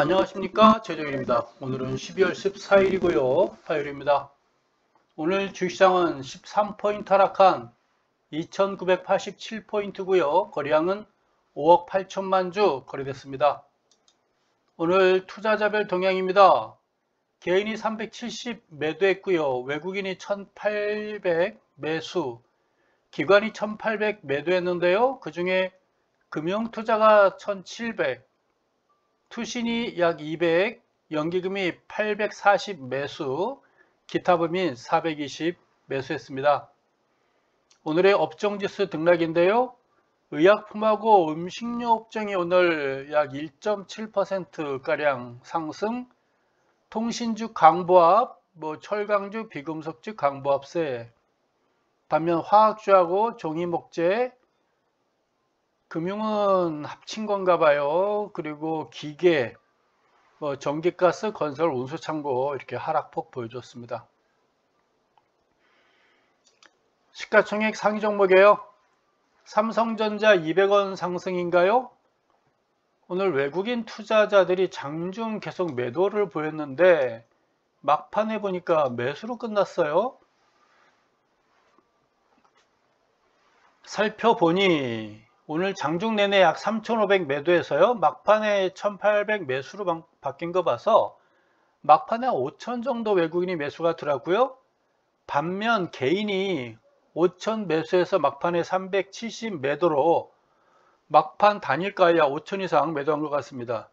안녕하십니까, 최정일입니다. 오늘은 12월 14일이고요 화요일입니다. 오늘 주식시장은 13포인트 하락한 2987포인트고요 거래량은 5억 8천만 주 거래됐습니다. 오늘 투자자별 동향입니다. 개인이 370 매도했고요 외국인이 1800 매수, 기관이 1800 매도했는데요 그 중에 금융투자가 1700, 투신이 약 200, 연기금이 840 매수, 기타금이 420 매수했습니다. 오늘의 업종지수 등락인데요. 의약품하고 음식료 업종이 오늘 약 1.7%가량 상승, 통신주 강보합, 철강주, 비금속주 강보합세, 반면 화학주하고 종이목재, 금융은 합친 건가 봐요. 그리고 기계, 전기가스, 건설, 운수창고 이렇게 하락폭 보여줬습니다. 시가총액 상위 종목이에요. 삼성전자 200원 상승인가요? 오늘 외국인 투자자들이 장중 계속 매도를 보였는데 막판에 보니까 매수로 끝났어요. 살펴보니 오늘 장중 내내 약 3,500 매도해서요 막판에 1,800 매수로 바뀐 거 봐서 막판에 5,000 정도 외국인이 매수가 들어갔고요. 반면 개인이 5,000 매수해서 막판에 370 매도로 막판 단일가에 약 5,000 이상 매도한 것 같습니다.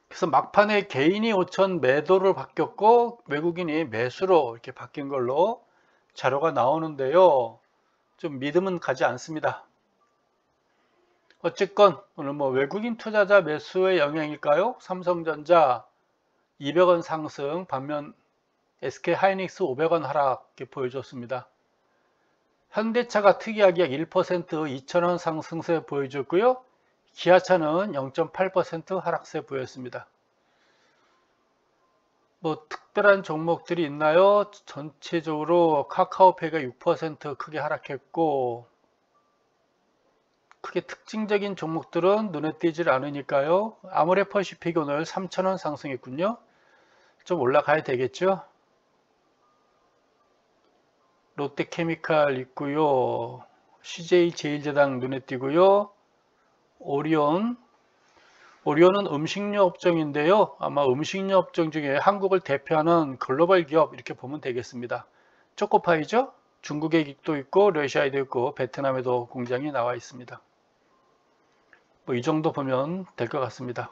그래서 막판에 개인이 5,000 매도를 바뀌었고 외국인이 매수로 이렇게 바뀐 걸로 자료가 나오는데요. 좀 믿음은 가지 않습니다. 어쨌건 오늘 외국인 투자자 매수의 영향일까요? 삼성전자 200원 상승, 반면 SK하이닉스 500원 하락 이렇게 보여줬습니다. 현대차가 특이하게 약 1% 2,000원 상승세 보여줬고요. 기아차는 0.8% 하락세 보였습니다. 특별한 종목들이 있나요? 전체적으로 카카오페이가 6% 크게 하락했고 크게 특징적인 종목들은 눈에 띄질 않으니까요. 아모레퍼시픽이 오늘 3,000원 상승했군요. 좀 올라가야 되겠죠. 롯데케미칼 있고요. CJ제일제당 눈에 띄고요. 오리온은 음식료 업종인데요. 아마 음식료 업종 중에 한국을 대표하는 글로벌 기업 이렇게 보면 되겠습니다. 초코파이죠. 중국에 도 있고 러시아에도 있고 베트남에도 공장이 나와 있습니다. 이 정도 보면 될 것 같습니다.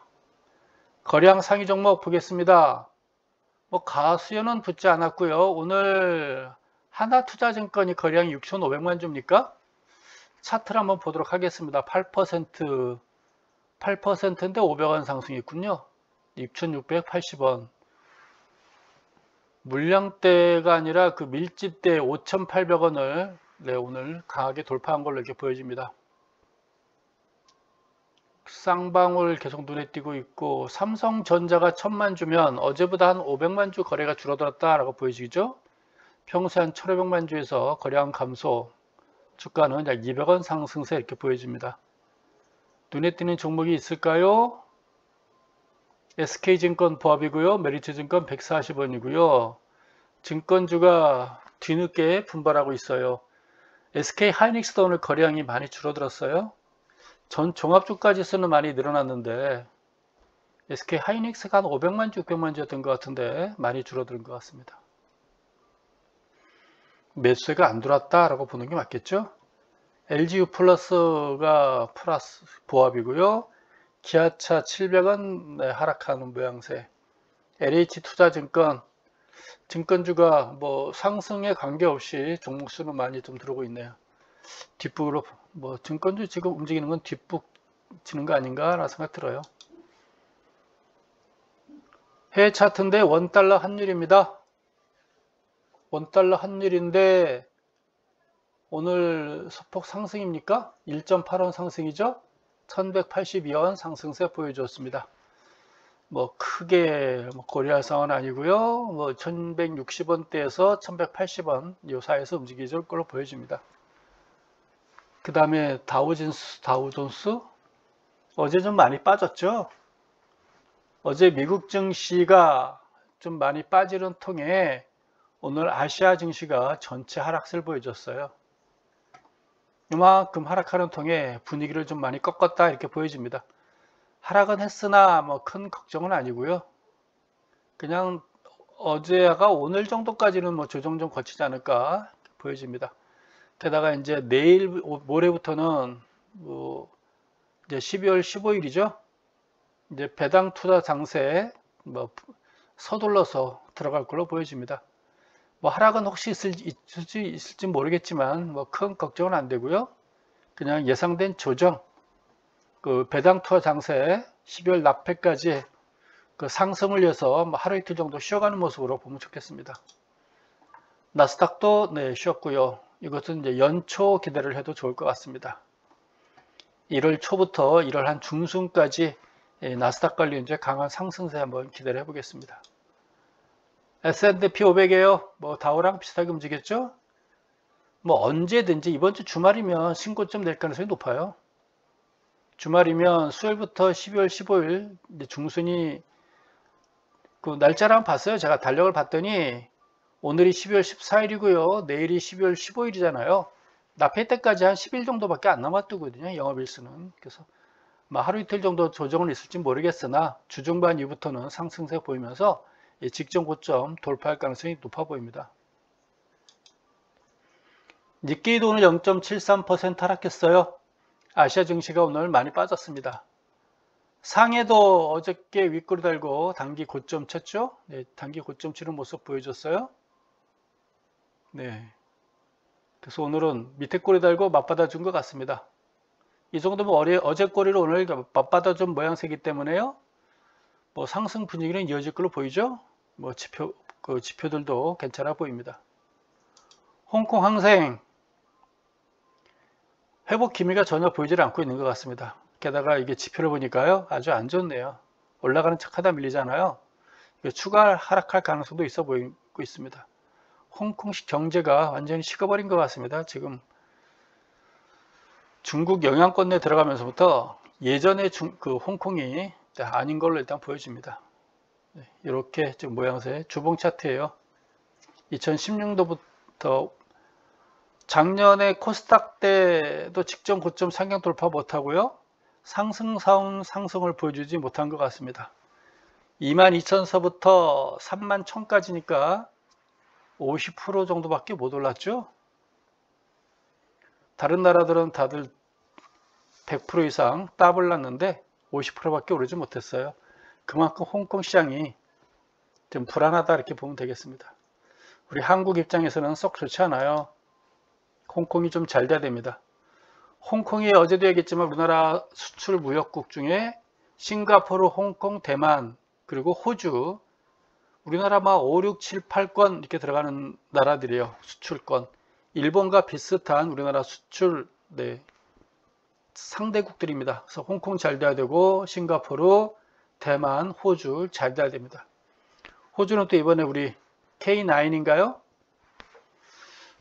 거래량 상위 종목 보겠습니다. 가수연은 붙지 않았고요. 오늘 하나투자증권이 거래량이 6,500만 주입니까? 차트를 한번 보도록 하겠습니다. 8%인데 500원 상승했군요. 6,680원. 물량대가 아니라 그 밀집대 5,800원을 오늘 강하게 돌파한 걸로 이렇게 보여집니다. 쌍방울 계속 눈에 띄고 있고 삼성전자가 1,000만 주면 어제보다 한 500만 주 거래가 줄어들었다라고 보여지죠. 평소에 한 1,500만 주에서 거래량 감소, 주가는 약 200원 상승세 이렇게 보여집니다. 눈에 띄는 종목이 있을까요? SK증권 보합이고요. 메리츠증권 140원이고요. 증권주가 뒤늦게 분발하고 있어요. SK하이닉스도 오늘 거래량이 많이 줄어들었어요. 전 종합주가지수는 많이 늘어났는데 SK하이닉스가 한 500만 주, 600만 주였던 것 같은데 많이 줄어든 것 같습니다. 매수세가 안 들어왔다라고 보는 게 맞겠죠? LGU 플러스가 플러스 보합이고요. 기아차 700원 하락하는 모양새. LH투자증권 증권주가 상승에 관계없이 종목수는 많이 좀 들어오고 있네요. 뒷북으로 증권주 지금 움직이는 건 뒷북 치는 거 아닌가 라는 생각 들어요. 해외 차트인데 원달러 환율입니다. 원달러 환율인데 오늘 소폭 상승입니까? 1.8원 상승이죠. 1182원 상승세 보여줬습니다. 크게 고려할 상황은 아니고요. 1160원대에서 1180원 이 사이에서 움직일 걸로 보여집니다. 그 다음에 다우존스 어제 좀 많이 빠졌죠? 어제 미국 증시가 좀 많이 빠지는 통에 오늘 아시아 증시가 전체 하락세를 보여줬어요. 이만큼 하락하는 통에 분위기를 좀 많이 꺾었다 이렇게 보여집니다. 하락은 했으나 뭐 큰 걱정은 아니고요. 그냥 어제가 오늘 정도까지는 뭐 조정 좀 거치지 않을까 보여집니다. 게다가 이제 내일 모레부터는 뭐 이제 12월 15일이죠. 이제 배당 투자 장세에 뭐 서둘러서 들어갈 걸로 보여집니다. 뭐 하락은 혹시 있을지 모르겠지만 뭐 큰 걱정은 안 되고요. 그냥 예상된 조정, 그 배당 투자 장세 12월 납회까지 그 상승을 위해서 뭐 하루 이틀 정도 쉬어가는 모습으로 보면 좋겠습니다. 나스닥도 네, 쉬었고요. 이것은 이제 연초 기대를 해도 좋을 것 같습니다. 1월 초부터 1월 한 중순까지 나스닥 관련 강한 상승세 한번 기대를 해보겠습니다. S&P 500이에요. 뭐 다우랑 비슷하게 움직였죠? 뭐 언제든지 이번 주 주말이면 신고점 낼 가능성이 높아요. 주말이면 수요일부터 12월 15일 중순이 그 날짜를 한번 봤어요. 제가 달력을 봤더니 오늘이 12월 14일이고요. 내일이 12월 15일이잖아요. 납회 때까지 한 10일 정도밖에 안 남았거든요. 영업일수는. 그래서 하루 이틀 정도 조정은 있을지 모르겠으나 주중반 이후부터는 상승세 보이면서 직전 고점 돌파할 가능성이 높아 보입니다. 니케이도 오늘 0.73% 하락했어요. 아시아 증시가 오늘 많이 빠졌습니다. 상해도 어저께 윗꼬리 달고 단기 고점 쳤죠? 네, 단기 고점 치는 모습 보여줬어요. 네. 그래서 오늘은 밑에 꼬리 달고 맞받아 준 것 같습니다. 이 정도면 어제 꼬리로 오늘 맞받아 준 모양새이기 때문에요. 뭐 상승 분위기는 이어질 걸로 보이죠? 뭐 지표들도 괜찮아 보입니다. 홍콩 항생 회복 기미가 전혀 보이질 않고 있는 것 같습니다. 게다가 이게 지표를 보니까요, 아주 안 좋네요. 올라가는 척하다 밀리잖아요. 추가 하락할 가능성도 있어 보이고 있습니다. 홍콩식 경제가 완전히 식어버린 것 같습니다. 지금 중국 영향권 내에 들어가면서부터 예전에 그 홍콩이 아닌 걸로 일단 보여집니다. 이렇게 지금 모양새 주봉 차트예요. 2016년도부터 작년에 코스닥 때도 직전 고점 상향 돌파 못하고요. 상승사운 상승을 보여주지 못한 것 같습니다. 22,000서부터 31,000까지니까 50% 정도밖에 못 올랐죠. 다른 나라들은 다들 100% 이상 더블 났는데 50%밖에 오르지 못했어요. 그만큼 홍콩 시장이 좀 불안하다 이렇게 보면 되겠습니다. 우리 한국 입장에서는 썩 좋지 않아요. 홍콩이 좀 잘 돼야 됩니다. 홍콩이 어제도 얘기했지만 우리나라 수출 무역국 중에 싱가포르, 홍콩, 대만 그리고 호주 우리나라 5, 6, 7, 8권 이렇게 들어가는 나라들이에요. 수출권. 일본과 비슷한 우리나라 수출 상대국들입니다. 그래서 홍콩 잘 돼야 되고 싱가포르, 대만, 호주 잘 돼야 됩니다. 호주는 또 이번에 우리 K9인가요?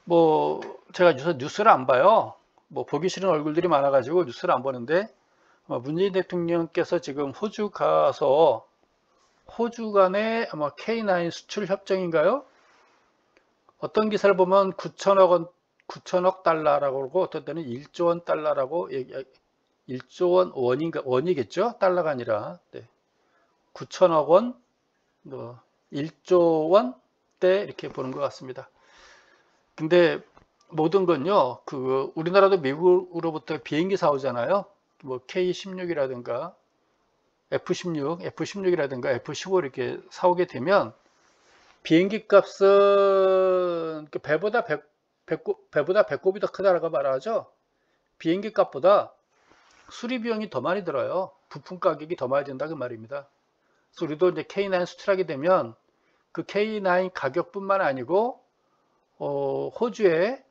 뭐 제가 뉴스를 안 봐요. 뭐 보기 싫은 얼굴들이 많아가지고 뉴스를 안 보는데 문재인 대통령께서 지금 호주 가서 호주 간의 아마 K9 수출 협정인가요? 어떤 기사를 보면 9천억 달러라고 그러고 어떤 때는 1조 원 달러라고 1조 원 원이겠죠? 달러가 아니라 9천억 원, 1조 원대 이렇게 보는 것 같습니다. 근데 모든 건요, 우리나라도 미국으로부터 비행기 사오잖아요. 뭐 K16이라든가 F16이라든가 F15 이렇게 사오게 되면 비행기 값은 배보다 배꼽이 더 크다라고 말하죠. 비행기 값보다 수리 비용이 더 많이 들어요. 부품 가격이 더 많이 든다 그 말입니다. 그래서 우리도 이제 K9 수출하게 되면 그 K9 가격뿐만 아니고 호주에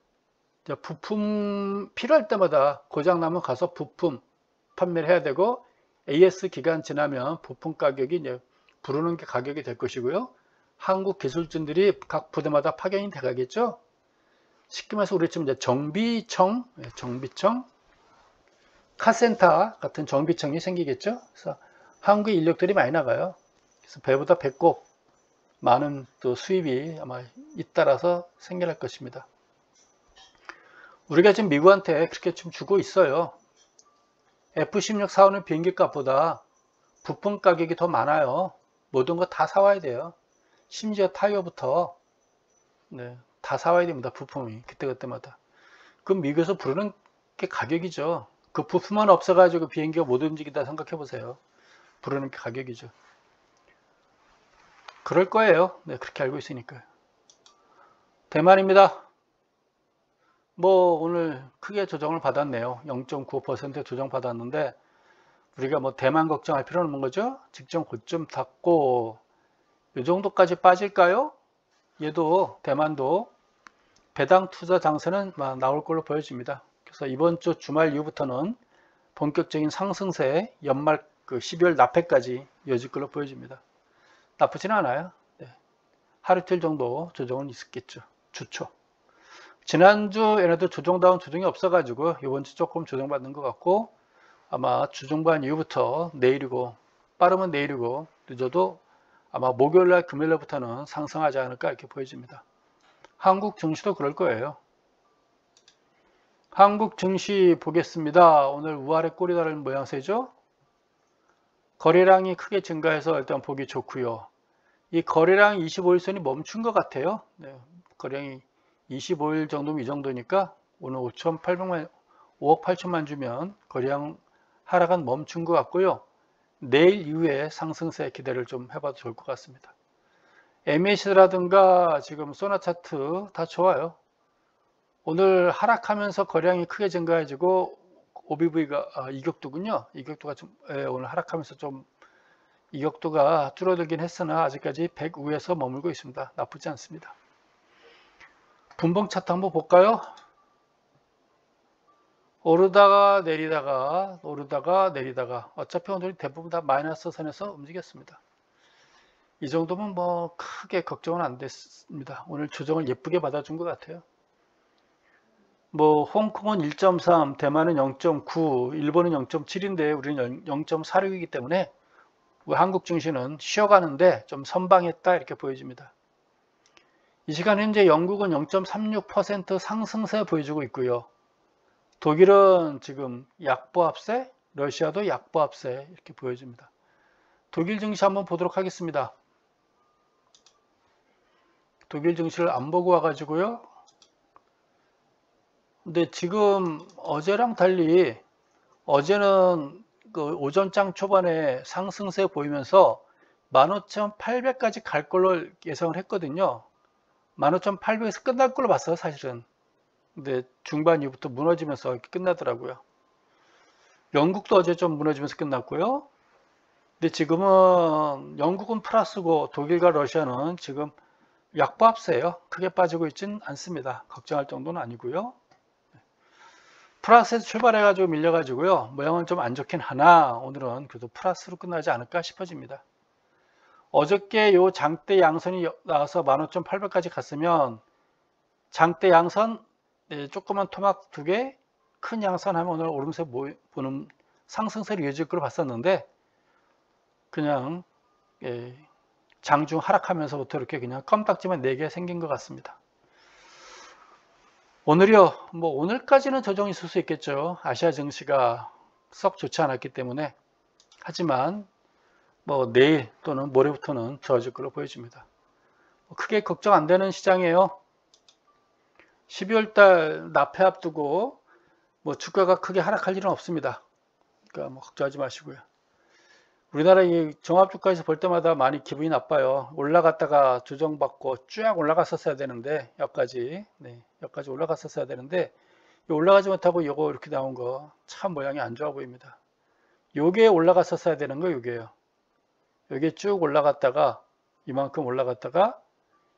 부품 필요할 때마다 고장나면 가서 부품 판매를 해야 되고 AS 기간 지나면 부품 가격이 이제 부르는 게 가격이 될 것이고요. 한국 기술진들이 각 부대마다 파견이 돼 가겠죠. 쉽게 말해서 우리 지금 이제 정비청 카센터 같은 정비청이 생기겠죠. 그래서 한국의 인력들이 많이 나가요. 그래서 배보다 배꼽 많은 또 수입이 아마 잇따라서 생겨날 것입니다. 우리가 지금 미국한테 그렇게 좀 주고 있어요. F-16 사오는 비행기 값보다 부품 가격이 더 많아요. 모든 거 다 사와야 돼요. 심지어 타이어부터 네, 다 사와야 됩니다. 부품이 그때그때마다. 그럼 미국에서 부르는 게 가격이죠. 그 부품만 없어가지고 비행기가 못 움직인다 생각해 보세요. 부르는 게 가격이죠. 그럴 거예요. 네, 그렇게 알고 있으니까요. 대만입니다. 뭐 오늘 크게 조정을 받았네요. 0.95% 조정 받았는데 우리가 뭐 대만 걱정할 필요는 없는 거죠. 직전 고점 닫고 이 정도까지 빠질까요? 얘도 대만도 배당 투자 장세는 나올 걸로 보여집니다. 그래서 이번 주 주말 이후부터는 본격적인 상승세 연말 그 12월 납회까지 이어질 걸로 보여집니다. 나쁘지는 않아요. 네. 하루 이틀 정도 조정은 있었겠죠. 좋죠. 지난주 얘네도 조정다운 조정이 없어가지고 이번 주 조금 조정받는 것 같고 아마 주중반 이후부터 내일이고 빠르면 내일이고 늦어도 아마 목요일날 금요일날부터는 상승하지 않을까 이렇게 보여집니다. 한국 증시도 그럴 거예요. 한국 증시 보겠습니다. 오늘 우아래 꼬리 다른 모양새죠. 거래량이 크게 증가해서 일단 보기 좋고요. 이 거래량 25일선이 멈춘 것 같아요. 네, 거래량이 25일 정도면 이 정도니까 오늘 5억 8천만 주면 거래량 하락은 멈춘 것 같고요. 내일 이후에 상승세 기대를 좀 해봐도 좋을 것 같습니다. MAC라든가 지금 소나 차트 다 좋아요. 오늘 하락하면서 거래량이 크게 증가해지고 OBV가 이격도군요. 이격도가 좀 오늘 하락하면서 좀 이격도가 줄어들긴 했으나 아직까지 100 위에서 머물고 있습니다. 나쁘지 않습니다. 분봉 차트 한번 볼까요? 오르다가 내리다가 오르다가 내리다가 어차피 오늘 대부분 다 마이너스 선에서 움직였습니다. 이 정도면 뭐 크게 걱정은 안 됐습니다. 오늘 조정을 예쁘게 받아준 것 같아요. 뭐 홍콩은 1.3, 대만은 0.9, 일본은 0.7인데 우리는 0.46이기 때문에 한국 증시는 쉬어가는데 좀 선방했다 이렇게 보여집니다. 이 시간 현재 영국은 0.36% 상승세 보여주고 있고요. 독일은 지금 약보합세, 러시아도 약보합세 이렇게 보여집니다. 독일 증시 한번 보도록 하겠습니다. 독일 증시를 안 보고 와가지고요. 근데 지금 어제랑 달리 어제는 그 오전장 초반에 상승세 보이면서 15,800까지 갈 걸로 예상을 했거든요. 15,800에서 끝날 걸로 봤어요, 사실은. 근데 중반 이후부터 무너지면서 이렇게 끝나더라고요. 영국도 어제 좀 무너지면서 끝났고요. 근데 지금은 영국은 플러스고 독일과 러시아는 지금 약보합세예요. 크게 빠지고 있진 않습니다. 걱정할 정도는 아니고요. 플러스에서 출발해가지고 밀려가지고요. 모양은 좀 안 좋긴 하나 오늘은 그래도 플러스로 끝나지 않을까 싶어집니다. 어저께 요 장대 양선이 나와서 15,800까지 갔으면 장대 양선 조그만 토막 2개 큰 양선 하면 오늘 오름세 보는 상승세로 이어질 걸 봤었는데 그냥 장중 하락하면서부터 이렇게 그냥 껌딱지만 4개 생긴 것 같습니다. 오늘이요. 뭐 오늘까지는 조정이 있을 수 있겠죠. 아시아 증시가 썩 좋지 않았기 때문에. 하지만 뭐 내일 또는 모레부터는 좋아질 걸로 보여집니다. 크게 걱정 안 되는 시장이에요. 12월 달 납회 앞두고 뭐 주가가 크게 하락할 일은 없습니다. 그러니까 뭐 걱정하지 마시고요. 우리나라 이 종합주가에서 볼 때마다 많이 기분이 나빠요. 올라갔다가 조정받고 쭉 올라갔었어야 되는데 여기까지 올라갔었어야 되는데 올라가지 못하고 요거 이렇게 나온 거 참 모양이 안 좋아 보입니다. 요게 올라갔었어야 되는 거 요게요. 요게 쭉 올라갔다가 이만큼 올라갔다가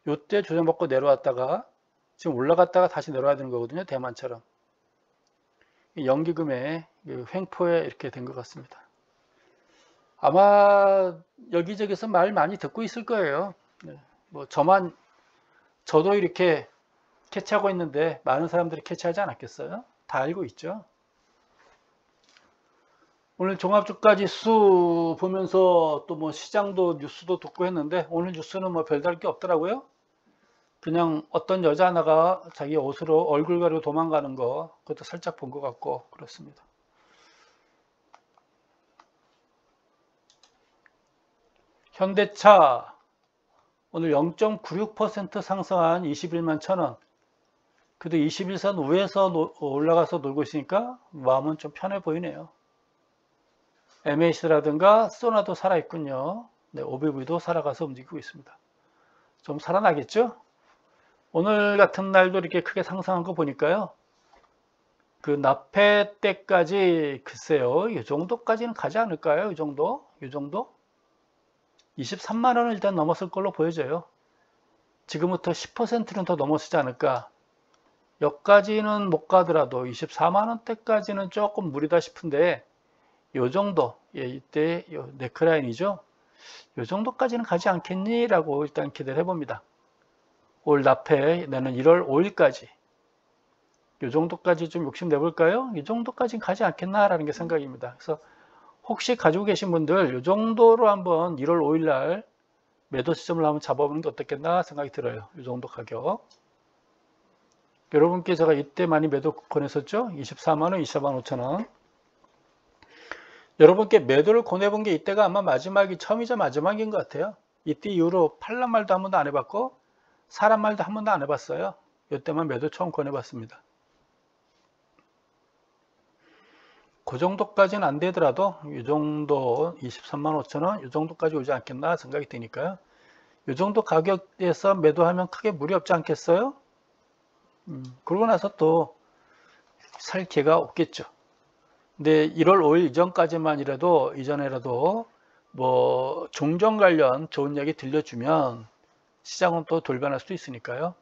요때 조정받고 내려왔다가 지금 올라갔다가 다시 내려와야 되는 거거든요. 대만처럼. 연기금의 횡포에 이렇게 된 것 같습니다. 아마 여기저기서 말 많이 듣고 있을 거예요. 뭐 저도 이렇게 캐치하고 있는데 많은 사람들이 캐치하지 않았겠어요? 다 알고 있죠. 오늘 종합주가지수 보면서 또 뭐 시장도 뉴스도 듣고 했는데 오늘 뉴스는 뭐 별다를 게 없더라고요. 그냥 어떤 여자 하나가 자기 옷으로 얼굴 가리고 도망가는 거 그것도 살짝 본 것 같고 그렇습니다. 현대차 오늘 0.96% 상승한 21만 1,000원. 그래도 21선 위에서 올라가서 놀고 있으니까 마음은 좀 편해 보이네요. MAC라든가 소나도 살아있군요. 네, OBV도 살아가서 움직이고 있습니다. 좀 살아나겠죠? 오늘 같은 날도 이렇게 크게 상승한 거 보니까요. 그 납회 때까지 글쎄요. 이 정도까지는 가지 않을까요? 이 정도? 23만 원을 일단 넘었을 걸로 보여져요. 지금부터 10%는 더 넘어서지 않을까. 여기까지는 못 가더라도 24만 원대까지는 조금 무리다 싶은데 요 정도, 예, 이때 요 네크라인이죠. 요 정도까지는 가지 않겠니? 라고 일단 기대를 해봅니다. 올 납해 내는 1월 5일까지 요 정도까지 좀 욕심내볼까요? 이 정도까지는 가지 않겠나라는 게 생각입니다. 그래서 혹시 가지고 계신 분들 요 정도로 한번 1월 5일 날 매도 시점을 한번 잡아보는 게 어떻겠나 생각이 들어요. 요 정도 가격. 여러분께 제가 이때 많이 매도 권했었죠? 24만원, 24만 5천원. 여러분께 매도를 권해본 게 이때가 아마 마지막이 처음이자 마지막인 것 같아요. 이때 이후로 팔란 말도 한 번도 안 해봤고 사란 말도 한 번도 안 해봤어요. 이때만 매도 처음 권해봤습니다. 그 정도까지는 안 되더라도 이 정도 23만 5천원 이 정도까지 오지 않겠나 생각이 드니까요. 이 정도 가격에서 매도하면 크게 무리 없지 않겠어요? 그러고 나서 또 살 기회가 없겠죠. 근데 1월 5일 이전에라도 뭐 종전 관련 좋은 얘기 들려주면 시장은 또 돌변할 수도 있으니까요.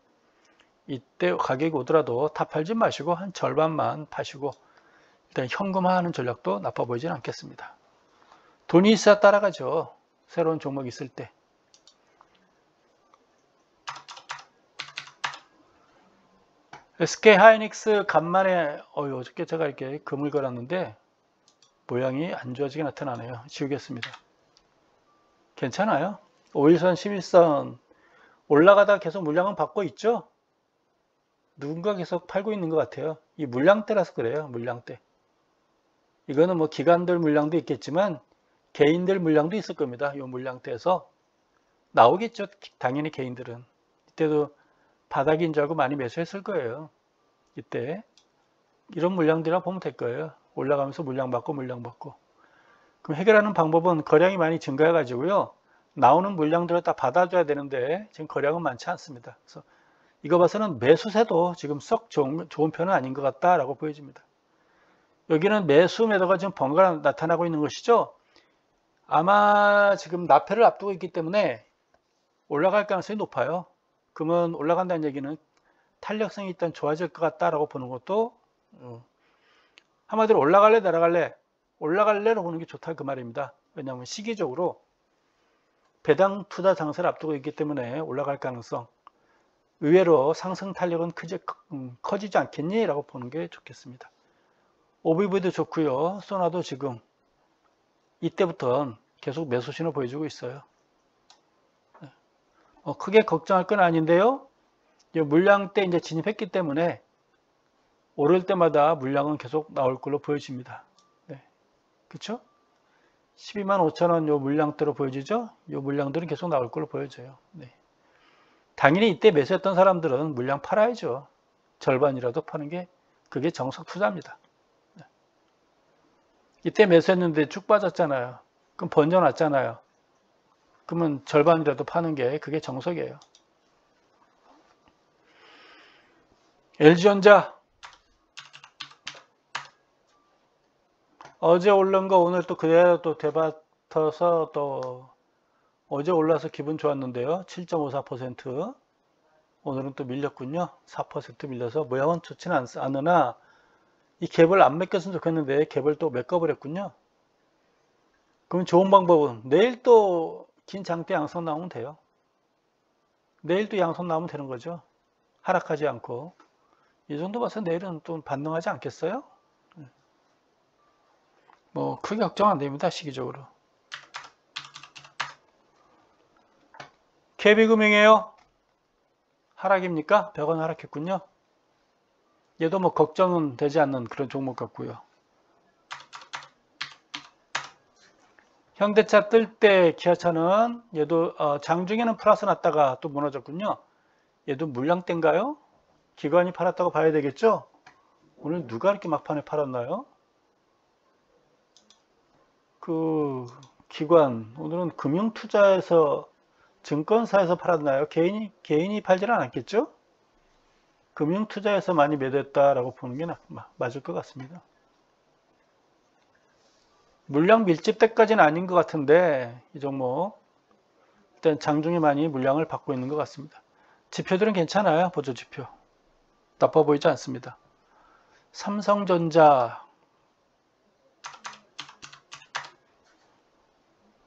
이때 가격이 오더라도 다 팔지 마시고 한 절반만 파시고 일단 현금화하는 전략도 나빠 보이진 않겠습니다. 돈이 있어야 따라가죠. 새로운 종목이 있을 때. SK하이닉스 간만에 어저께 제가 이렇게 금을 걸었는데 모양이 안 좋아지게 나타나네요. 지우겠습니다. 괜찮아요. 5일선 11선 올라가다 계속 물량은 받고 있죠. 누군가 계속 팔고 있는 것 같아요. 이 물량대라서 그래요. 물량대. 이거는 뭐 기관들 물량도 있겠지만 개인들 물량도 있을 겁니다. 이 물량대에서 나오겠죠. 당연히 개인들은. 이때도 바닥인 줄 알고 많이 매수했을 거예요. 이때 이런 물량들이라 보면 될 거예요. 올라가면서 물량 받고 그럼 해결하는 방법은 거량이 많이 증가해 가지고요. 나오는 물량들을 다 받아줘야 되는데 지금 거량은 많지 않습니다. 그래서 이거 봐서는 매수세도 지금 썩 좋은 편은 아닌 것 같다라고 보여집니다. 여기는 매수 매도가 지금 번갈아 나타나고 있는 것이죠. 아마 지금 납회를 앞두고 있기 때문에 올라갈 가능성이 높아요. 그러면 올라간다는 얘기는 탄력성이 일단 좋아질 것 같다라고 보는 것도 한마디로 올라갈래 내려갈래 올라갈래로 보는 게 좋다 그 말입니다. 왜냐하면 시기적으로 배당 투자 장세를 앞두고 있기 때문에 올라갈 가능성 의외로 상승 탄력은 커지지 않겠니? 라고 보는 게 좋겠습니다. OBV도 좋고요. 소나도 지금 이때부터 계속 매수 신호 보여주고 있어요. 크게 걱정할 건 아닌데요. 물량 때 이제 진입했기 때문에 오를 때마다 물량은 계속 나올 걸로 보여집니다. 네. 그렇죠? 12만 5천원 요 물량대로 보여지죠? 요 물량들은 계속 나올 걸로 보여져요. 네. 당연히 이때 매수했던 사람들은 물량 팔아야죠. 절반이라도 파는 게 그게 정석 투자입니다. 네. 이때 매수했는데 쭉 빠졌잖아요. 그럼 번져놨잖아요. 그러면 절반이라도 파는 게 그게 정석이에요. LG전자 어제 오른 거 오늘 또 그대로 또 되받아서 또 어제 올라서 기분 좋았는데요. 7.54% 오늘은 또 밀렸군요. 4% 밀려서 모양은 좋지는 않으나 이 갭을 안 메꼈으면 좋겠는데 갭을 또 메꿔버렸군요. 그럼 좋은 방법은 내일 또 긴 장대 양선 나오면 돼요. 내일 또 양선 나오면 되는 거죠. 하락하지 않고. 이 정도 봐서 내일은 또 반등하지 않겠어요? 뭐 크게 걱정 안 됩니다. 시기적으로. KB금융이에요. 하락입니까? 100원 하락했군요. 얘도 뭐 걱정은 되지 않는 그런 종목 같고요. 현대차 뜰 때 기아차는 얘도 장중에는 플러스 났다가 또 무너졌군요. 얘도 물량대인가요? 기관이 팔았다고 봐야 되겠죠? 오늘 누가 이렇게 막판에 팔았나요? 그 기관, 오늘은 금융투자에서 증권사에서 팔았나요? 개인이 팔지는 않았겠죠? 금융투자에서 많이 매도했다라고 보는 게 맞을 것 같습니다. 물량 밀집 때까지는 아닌 것 같은데 이 종목 일단 장중에 많이 물량을 받고 있는 것 같습니다. 지표들은 괜찮아요. 보조지표 나빠 보이지 않습니다. 삼성전자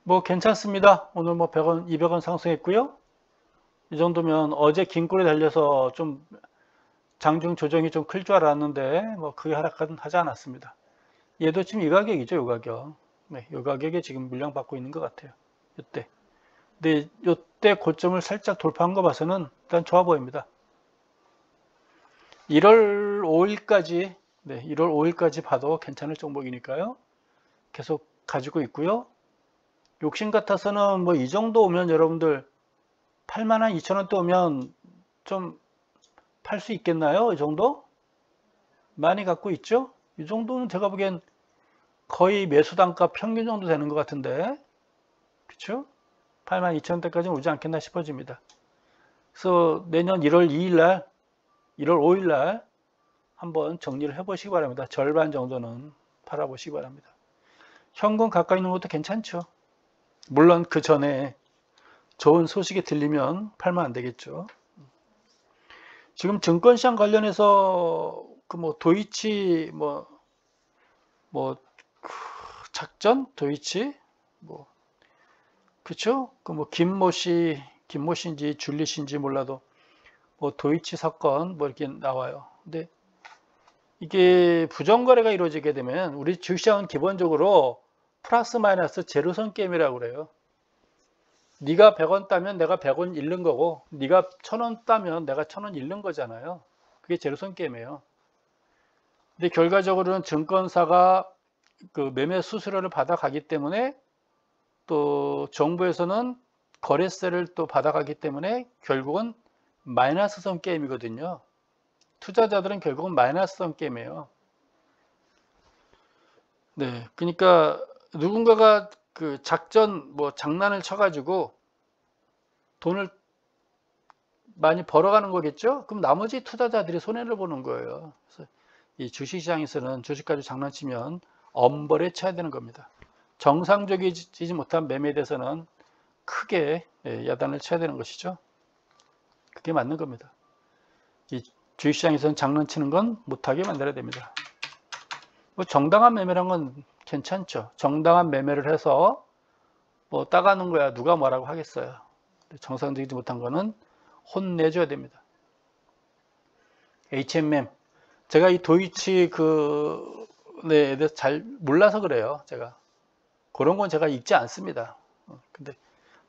뭐 괜찮습니다. 오늘 뭐 100원, 200원 상승했고요. 이 정도면 어제 긴 꼴에 달려서 좀 장중 조정이 좀 클 줄 알았는데 뭐 크게 하락은 하지 않았습니다. 얘도 지금 이 가격이죠. 이 가격. 네, 이 가격에 지금 물량 받고 있는 것 같아요. 이때. 근데 이때 고점을 살짝 돌파한 거 봐서는 일단 좋아 보입니다. 1월 5일까지 네, 1월 5일까지 봐도 괜찮을 종목이니까요. 계속 가지고 있고요. 욕심 같아서는 뭐 이 정도 오면 여러분들 82,000원대 오면 좀 팔 수 있겠나요? 이 정도? 많이 갖고 있죠? 이 정도는 제가 보기엔 거의 매수단가 평균 정도 되는 것 같은데 그쵸? 82,000원대까지는 오지 않겠나 싶어집니다. 그래서 내년 1월 2일날 1월 5일날 한번 정리를 해보시기 바랍니다. 절반 정도는 팔아보시기 바랍니다. 현금 가까이 있는 것도 괜찮죠. 물론 그 전에 좋은 소식이 들리면 팔면 안 되겠죠. 지금 증권시장 관련해서 그 뭐 도이치 작전 도이치 뭐 그쵸? 그 뭐 김모씨인지 줄리씨인지 몰라도 뭐 도이치 사건 뭐 이렇게 나와요. 근데 이게 부정거래가 이루어지게 되면 우리 주식시장은 기본적으로 플러스 마이너스 제로섬 게임이라고 그래요. 네가 100원 따면 내가 100원 잃는 거고 네가 1000원 따면 내가 1000원 잃는 거잖아요. 그게 제로섬 게임이에요. 근데 결과적으로는 증권사가 그 매매 수수료를 받아가기 때문에 또 정부에서는 거래세를 또 받아가기 때문에 결국은 마이너스성 게임이거든요. 투자자들은 결국은 마이너스성 게임이에요. 네, 그러니까 누군가가 그 작전 뭐 장난을 쳐가지고 돈을 많이 벌어가는 거겠죠? 그럼 나머지 투자자들이 손해를 보는 거예요. 그래서 이 주식시장에서는 주식 가지고 장난치면 엄벌에 쳐야 되는 겁니다. 정상적이지 못한 매매에 대해서는 크게 야단을 쳐야 되는 것이죠. 그게 맞는 겁니다. 이 주식시장에서는 장난치는 건 못하게 만들어야 됩니다. 뭐 정당한 매매란 건 괜찮죠. 정당한 매매를 해서 뭐 따가는 거야 누가 뭐라고 하겠어요. 정상적이지 못한 거는 혼내줘야 됩니다. HMM 제가 이 도이치 에 대해서 잘 몰라서 그래요. 제가 그런 건 제가 읽지 않습니다. 근데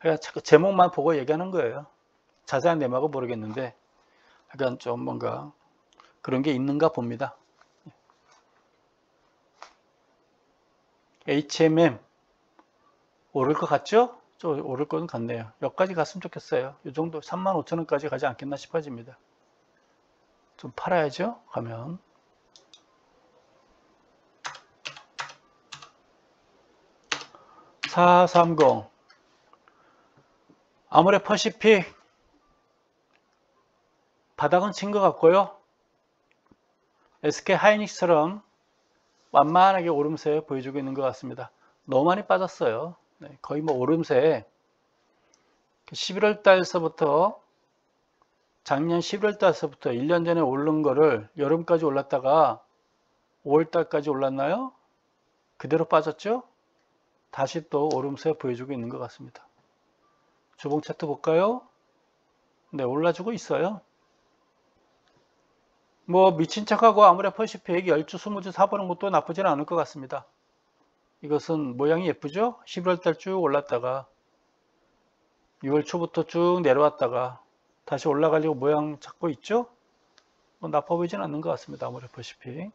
그냥 자꾸 제목만 보고 얘기하는 거예요. 자세한 내막은 모르겠는데 약간 좀 뭔가 그런 게 있는가 봅니다. HMM 오를 것 같죠? 좀 오를 것 같네요. 여기까지 갔으면 좋겠어요. 이 정도 35,000원까지 가지 않겠나 싶어집니다. 좀 팔아야죠. 가면 4430 아모레퍼시픽 바닥은 친 것 같고요. SK하이닉스처럼 완만하게 오름세 보여주고 있는 것 같습니다. 너무 많이 빠졌어요. 네, 거의 뭐 오름세 11월 달서부터 작년 11월 달서부터 1년 전에 오른 거를 여름까지 올랐다가 5월 달까지 올랐나요? 그대로 빠졌죠? 다시 또 오름세 보여주고 있는 것 같습니다. 주봉 차트 볼까요? 네, 올라주고 있어요. 뭐 미친 척하고 아모레퍼시픽 10주 20주 사보는 것도 나쁘진 않을 것 같습니다. 이것은 모양이 예쁘죠? 11월 달 쭉 올랐다가 6월 초부터 쭉 내려왔다가 다시 올라가려고 모양 잡고 있죠? 뭐 나빠 보이진 않는 것 같습니다. 아무래도 보시피.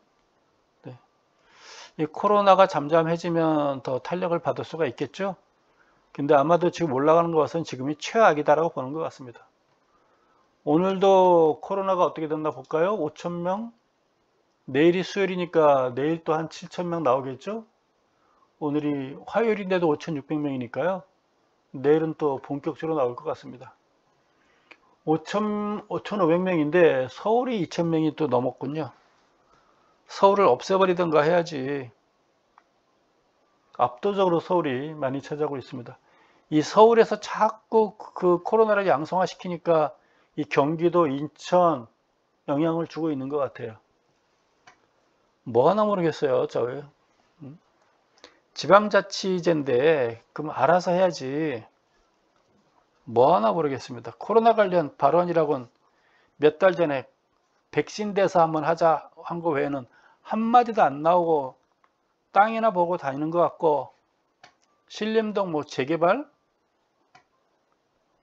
네. 이 코로나가 잠잠해지면 더 탄력을 받을 수가 있겠죠? 근데 아마도 지금 올라가는 것 같아서는 지금이 최악이다라고 보는 것 같습니다. 오늘도 코로나가 어떻게 됐나 볼까요? 5,000명? 내일이 수요일이니까 내일 또 한 7,000명 나오겠죠? 오늘이 화요일인데도 5,600명이니까요. 내일은 또 본격적으로 나올 것 같습니다. 5,500명인데 서울이 2,000명이 또 넘었군요. 서울을 없애버리던가 해야지. 압도적으로 서울이 많이 차지하고 있습니다. 이 서울에서 자꾸 그 코로나를 양성화 시키니까 이 경기도, 인천 영향을 주고 있는 것 같아요. 뭐 하나 모르겠어요. 저 지방자치제인데 그럼 알아서 해야지. 뭐 하나 모르겠습니다. 코로나 관련 발언이라고는 몇 달 전에 백신 대사 한번 하자 한 거 외에는 한마디도 안 나오고 땅이나 보고 다니는 것 같고, 신림동 뭐 재개발?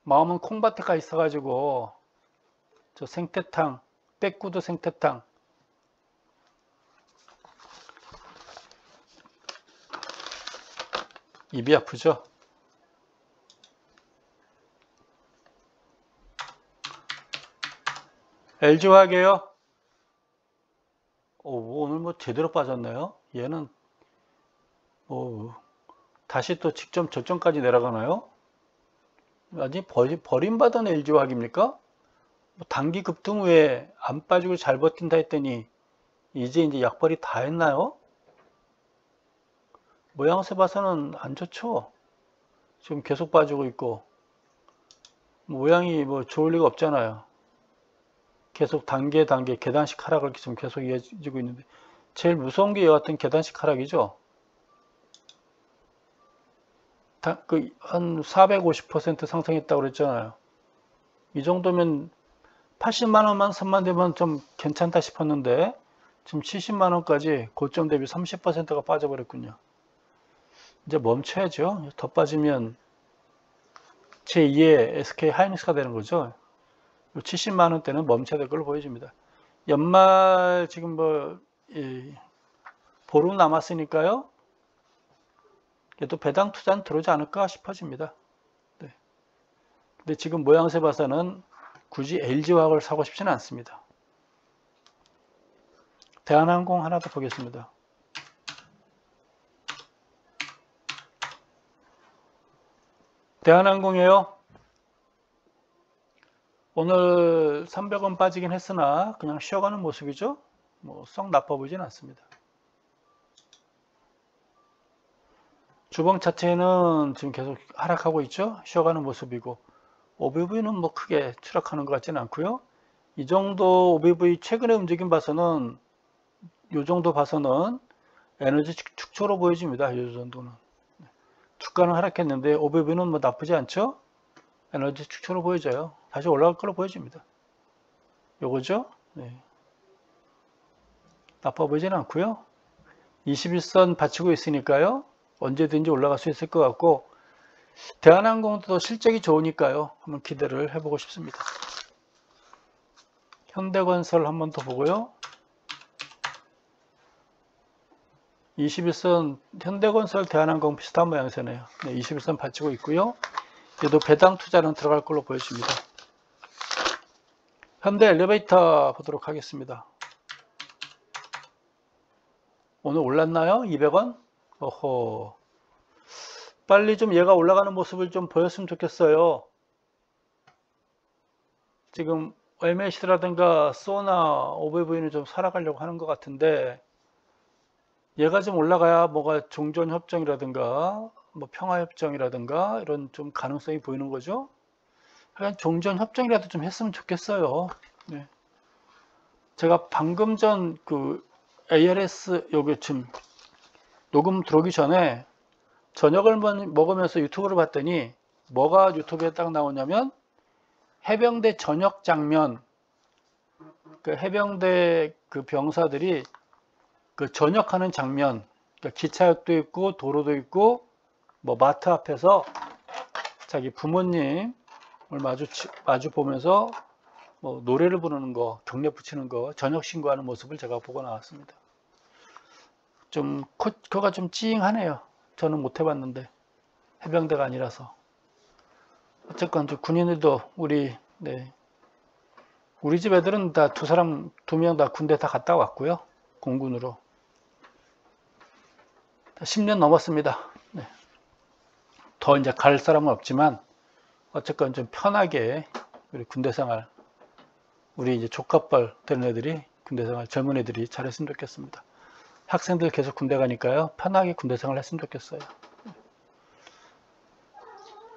마음은 콩밭에 가 있어가지고 저 생태탕, 빼꾸도 생태탕. 입이 아프죠? LG화학이에요. 오늘 뭐 제대로 빠졌네요. 얘는 다시 또 직전 저점까지 내려가나요? 아니 버림받은 LG화학입니까? 단기 급등 후에 안 빠지고 잘 버틴다 했더니 이제 약벌이 다 했나요? 모양새 봐서는 안 좋죠. 지금 계속 빠지고 있고 모양이 뭐 좋을 리가 없잖아요. 계속 단계 계단식 하락을 지금 계속 이어지고 있는데, 제일 무서운 게 여하튼 계단식 하락이죠. 한 450% 상승했다고 그랬잖아요. 이 정도면 80만원만 선만 되면 좀 괜찮다 싶었는데 지금 70만원까지 고점 대비 30%가 빠져버렸군요. 이제 멈춰야죠. 더 빠지면 제2의 SK 하이닉스가 되는 거죠. 70만원대는 멈춰야 될 걸로 보여집니다. 연말 지금 보름 남았으니까요. 또 배당 투자는 들어오지 않을까 싶어집니다. 네. 근데 지금 모양새 봐서는 굳이 LG화학을 사고 싶지는 않습니다. 대한항공 하나 더 보겠습니다. 대한항공이에요. 오늘 300원 빠지긴 했으나 그냥 쉬어가는 모습이죠. 뭐 썩 나빠 보이진 않습니다. 주봉 자체는 지금 계속 하락하고 있죠. 쉬어가는 모습이고, OBV는 뭐 크게 추락하는 것 같지는 않고요. 이 정도 OBV 최근의 움직임 봐서는, 이 정도 봐서는 에너지 축초로 보여집니다. 이 정도는. 주가는 하락했는데 OBV는 뭐 나쁘지 않죠. 에너지 축초로 보여져요. 다시 올라갈 걸로 보여집니다. 요거죠. 네. 나빠 보이지는 않고요. 21선 받치고 있으니까요. 언제든지 올라갈 수 있을 것 같고, 대한항공도 실적이 좋으니까요. 한번 기대를 해보고 싶습니다. 현대건설 한번 더 보고요. 21선 현대건설 대한항공 비슷한 모양새네요. 네, 21선 받치고 있고요. 얘도 배당 투자는 들어갈 걸로 보여집니다. 현대 엘리베이터 보도록 하겠습니다. 오늘 올랐나요? 200원? 어허. 빨리 좀 얘가 올라가는 모습을 좀 보였으면 좋겠어요. 지금 MAC라든가 소나 OBV는 좀 살아가려고 하는 것 같은데, 얘가 좀 올라가야 뭐가 종전협정이라든가 뭐 평화협정이라든가 이런 좀 가능성이 보이는 거죠. 그냥 종전협정이라도 좀 했으면 좋겠어요. 네. 제가 방금 전 ARS 여기 지금 녹음 들어오기 전에 저녁을 먹으면서 유튜브를 봤더니 뭐가 유튜브에 딱 나오냐면 해병대 전역 장면, 해병대 병사들이 전역하는 장면, 그러니까 기차역도 있고 도로도 있고 뭐 마트 앞에서 자기 부모님을 마주 보면서 뭐 노래를 부르는 거, 경례 붙이는 거, 저녁 신고하는 모습을 제가 보고 나왔습니다. 좀 그거가 좀 찡하네요. 저는 못 해봤는데 해병대가 아니라서. 어쨌건 군인들도 우리 집 애들은 다 두 명 다 군대 다 갔다 왔고요. 공군으로. 10년 넘었습니다. 네. 더 이제 갈 사람은 없지만 어쨌건 좀 편하게 우리 군대 생활, 우리 이제 조카뻘 되는 애들이 군대 생활, 젊은 애들이 잘했으면 좋겠습니다. 학생들 계속 군대 가니까요. 편하게 군대 생활 했으면 좋겠어요.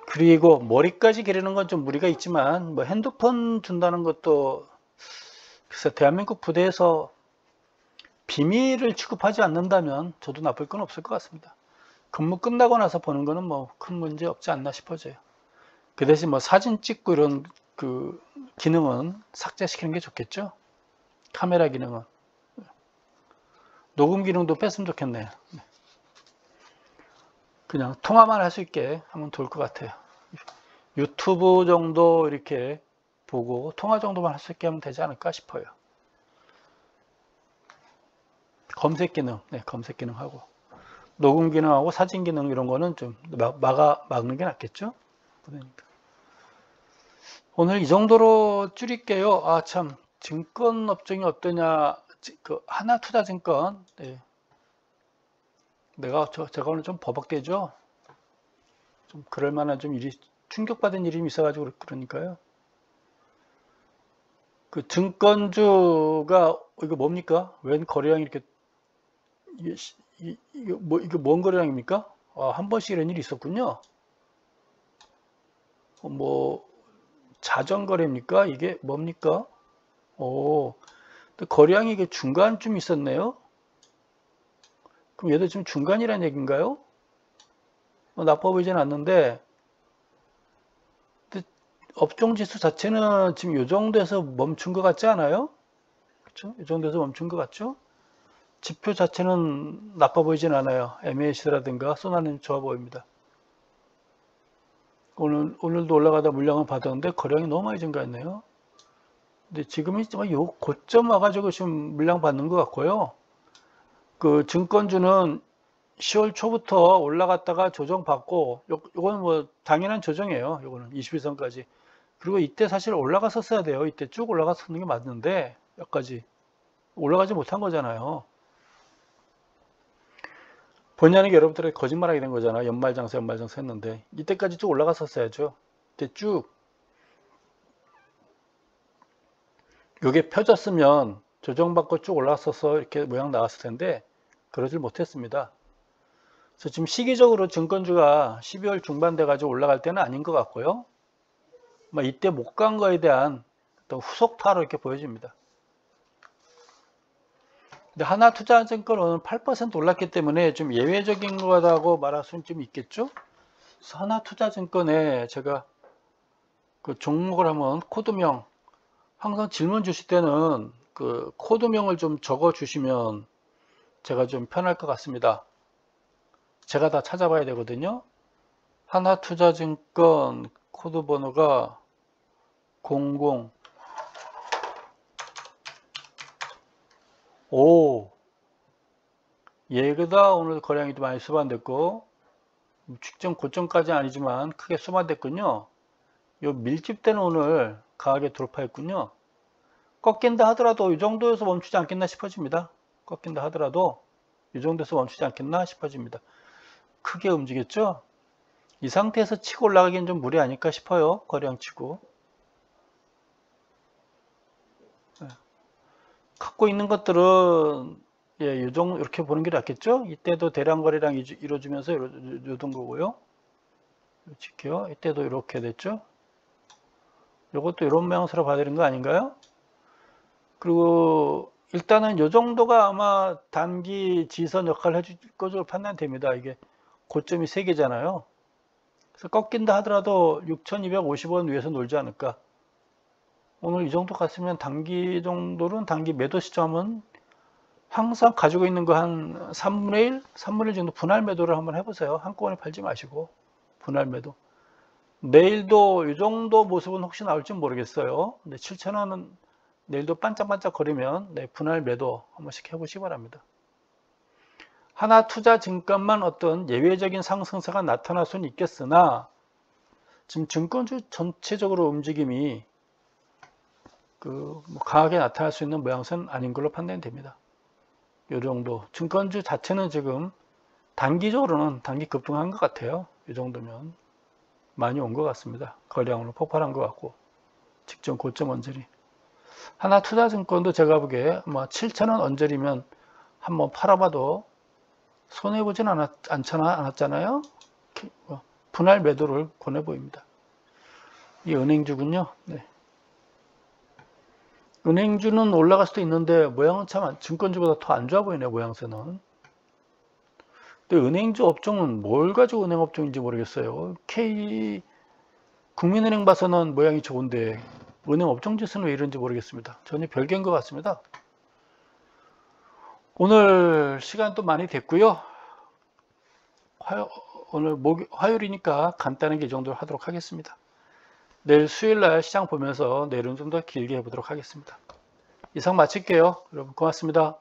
그리고 머리까지 기르는 건 좀 무리가 있지만 뭐 핸드폰 준다는 것도 글쎄 대한민국 부대에서 비밀을 취급하지 않는다면 저도 나쁠 건 없을 것 같습니다. 근무 끝나고 나서 보는 거는 뭐 큰 문제 없지 않나 싶어져요. 그 대신 뭐 사진 찍고 이런 그 기능은 삭제시키는 게 좋겠죠. 카메라 기능은. 녹음 기능도 뺐으면 좋겠네요. 그냥 통화만 할 수 있게 하면 좋을 것 같아요. 유튜브 정도 이렇게 보고 통화 정도만 할 수 있게 하면 되지 않을까 싶어요. 검색 기능, 검색 기능하고 녹음 기능하고 사진 기능 이런 거는 좀 막는 게 낫겠죠? 오늘 이 정도로 줄일게요. 아, 참, 증권 업종이 어떠냐, 그 하나투자증권, 제가 오늘 좀 버벅대죠? 좀 그럴 만한 좀 충격받은 일이 있어가지고 그러니까요. 그 증권주가, 이거 뭡니까? 웬 거래량이 이렇게, 이게 뭔 거래량입니까? 아, 한 번씩 이런 일이 있었군요. 뭐, 자전거래입니까? 이게 뭡니까? 거래량이 이게 중간쯤 있었네요. 그럼 얘도 지금 중간이란 얘기인가요? 나빠 보이진 않는데, 업종 지수 자체는 지금 이 정도에서 멈춘 것 같지 않아요? 그렇죠? 이 정도에서 멈춘 것 같죠? 지표 자체는 나빠 보이진 않아요. MAC라든가 소나는 좋아 보입니다. 오늘도 올라가다 물량을 받았는데 거량이 너무 많이 증가했네요. 근데 지금이 요 고점 와가지고 지금 물량 받는 것 같고요. 그 증권주는 10월 초부터 올라갔다가 조정받고, 요거는 뭐 당연한 조정이에요. 요거는 21선까지. 그리고 이때 사실 올라갔었어야 돼요. 이때 쭉 올라갔었는 게 맞는데 여기까지 올라가지 못한 거잖아요. 본의 아니게 여러분들이 거짓말하게 된 거잖아. 연말장사 했는데 이때까지 쭉 올라갔었어야죠. 이때 쭉 요게 펴졌으면 조정받고 쭉 올라갔어서 이렇게 모양 나왔을 텐데 그러질 못했습니다. 그래서 지금 시기적으로 증권주가 12월 중반 돼가지고 올라갈 때는 아닌 것 같고요. 이때 못 간 거에 대한 어떤 후속타로 이렇게 보여집니다. 근데 하나투자증권은 8% 올랐기 때문에 좀 예외적인 거라고 말할 수는 좀 있겠죠. 그래서 하나투자증권에 제가 그 종목을 하면 코드명, 항상 질문 주실 때는 그 코드명을 좀 적어 주시면 제가 좀 편할 것 같습니다. 제가 다 찾아봐야 되거든요. 하나투자증권 코드 번호가 00 5 얘가 오늘 거량이 좀 많이 수반됐고 직전 고점까지는 아니지만 크게 수반됐군요. 요 밀집대는 오늘 강하게 돌파했군요. 꺾인다 하더라도 이 정도에서 멈추지 않겠나 싶어집니다. 꺾인다 하더라도 이 정도에서 멈추지 않겠나 싶어집니다. 크게 움직였죠. 이 상태에서 치고 올라가기엔 좀 무리 아닐까 싶어요. 거량 치고. 갖고 있는 것들은 이렇게 보는 게 낫겠죠. 이때도 대량 거래량 이루어지면서 이러던 거고요. 지켜. 이때도 이렇게 됐죠. 이것도 이런 모양새로 봐야 되는 거 아닌가요? 그리고 일단은 이 정도가 아마 단기 지선 역할을 해줄 것으로 판단됩니다. 이게 고점이 3개잖아요. 그래서 꺾인다 하더라도 6,250원 위에서 놀지 않을까. 오늘 이 정도 갔으면 단기 정도는 단기 매도 시점은 항상 가지고 있는 거 한 3분의 1, 3분의 1 정도 분할 매도를 한번 해보세요. 한꺼번에 팔지 마시고 분할 매도. 내일도 이 정도 모습은 혹시 나올지 모르겠어요. 근데 7,000원은 내일도 반짝반짝 거리면 분할 매도 한 번씩 해보시기 바랍니다. 하나투자증권만 어떤 예외적인 상승세가 나타날 수는 있겠으나 지금 증권주 전체적으로 움직임이 강하게 나타날 수 있는 모양새는 아닌 걸로 판단이 됩니다. 이 정도 증권주 자체는 지금 단기적으로는 단기 급등한 것 같아요. 이 정도면 많이 온 것 같습니다. 거래량으로 폭발한 것 같고 직전 고점 언저리. 하나투자증권도 제가 보기에 7,000원 언저리면 한번 팔아봐도 손해보진 않았잖아요. 분할 매도를 권해 보입니다. 이 은행주군요. 네. 은행주는 올라갈 수도 있는데 모양은 참 증권주보다 더 안 좋아 보이네요. 모양새는. 근데 은행주 업종은 뭘 가지고 은행 업종인지 모르겠어요. 국민은행 봐서는 모양이 좋은데 은행 업종 지수는 왜 이런지 모르겠습니다. 전혀 별개인 것 같습니다. 오늘 시간 또 많이 됐고요. 오늘 화요일이니까 간단하게 이 정도로 하도록 하겠습니다. 내일 수요일날 시장 보면서 내일은 좀 더 길게 해보도록 하겠습니다. 이상 마칠게요. 여러분 고맙습니다.